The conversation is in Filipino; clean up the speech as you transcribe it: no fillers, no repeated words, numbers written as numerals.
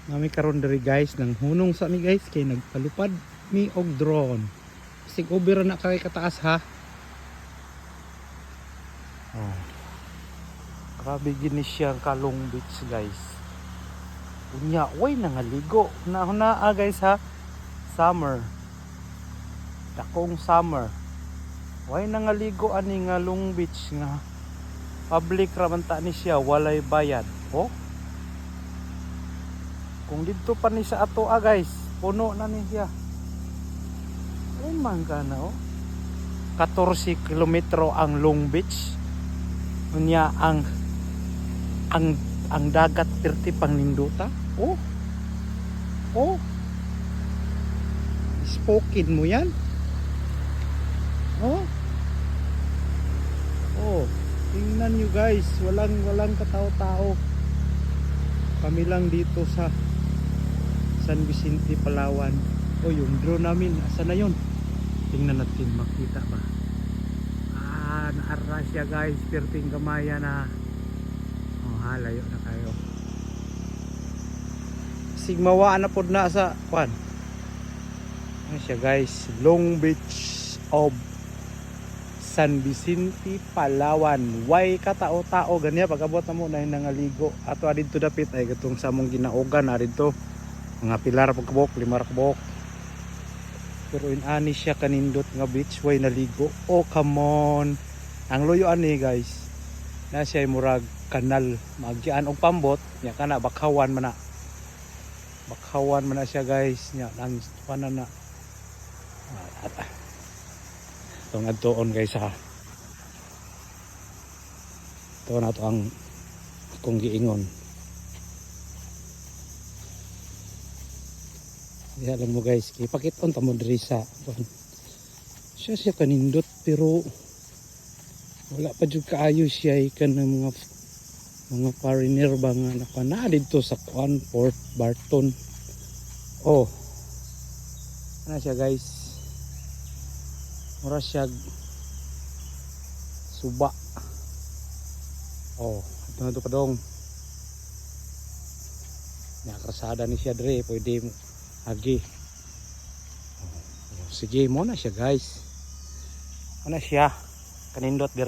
Nami karon diri guys nang hunong sa mi guys kay nagpalupad mi og drone. Sig over na kay kataas ha. Oh. Grabe gini siya Kalong Beach guys. Unya way nangaligo na guys ha. Summer. Dakong summer. Way nangaligo ani nga Long Beach nga. Public raman ta ni siya walay bayad. Oh. Kung dito pa ni sa ato guys, puno na ni siya. Ay man ka na oh. 14 kilometro ang Long Beach. Unya ang dagat perti pang ninduta. Oh. Oh. Spoken mo yan. Oh. Oh. Tingnan nyo guys, walang katao-tao. Kami lang dito sa San Vicente, Palawan. Oh, yung drone namin, asa na yun? Tingnan natin, makita ba? Naara siya guys, perting gamaya na. Oh, halayo na kayo. Sigmawaan na po na sa kwan. Ano siya guys, Long Beach of San Vicente, Palawan. Way katao-tao ganyan pagabot na mo na yung nangaligo. Ato adito dapit ay gatong sa mong ginaugan adito. Mga pilar pagkabok, 5 rakbok. Pero inani siya kanindot nga beach way naligo. Oh come on. Ang luyo ani guys. Na siya murag kanal magian og pambot, nya kana bakhawan man na. Bakhawan man na siya guys, nya ang panan na. Itong adtoon guys ha. Ito na ito ang akong giingon. Di alam mo guys, ipakiton ta mo diri sa siya kanindot pero wala pa jud kaayo siya ikan ng mga foreigner ba nga napana dito sa Port Barton. Oh. Ano siya guys? Mura siya suba. Oh, ito na ito pa dong. Nakasada ni siya dre, pwede mo agi. Oh, sige mo na siya guys. Ano siya? Kanindot dire.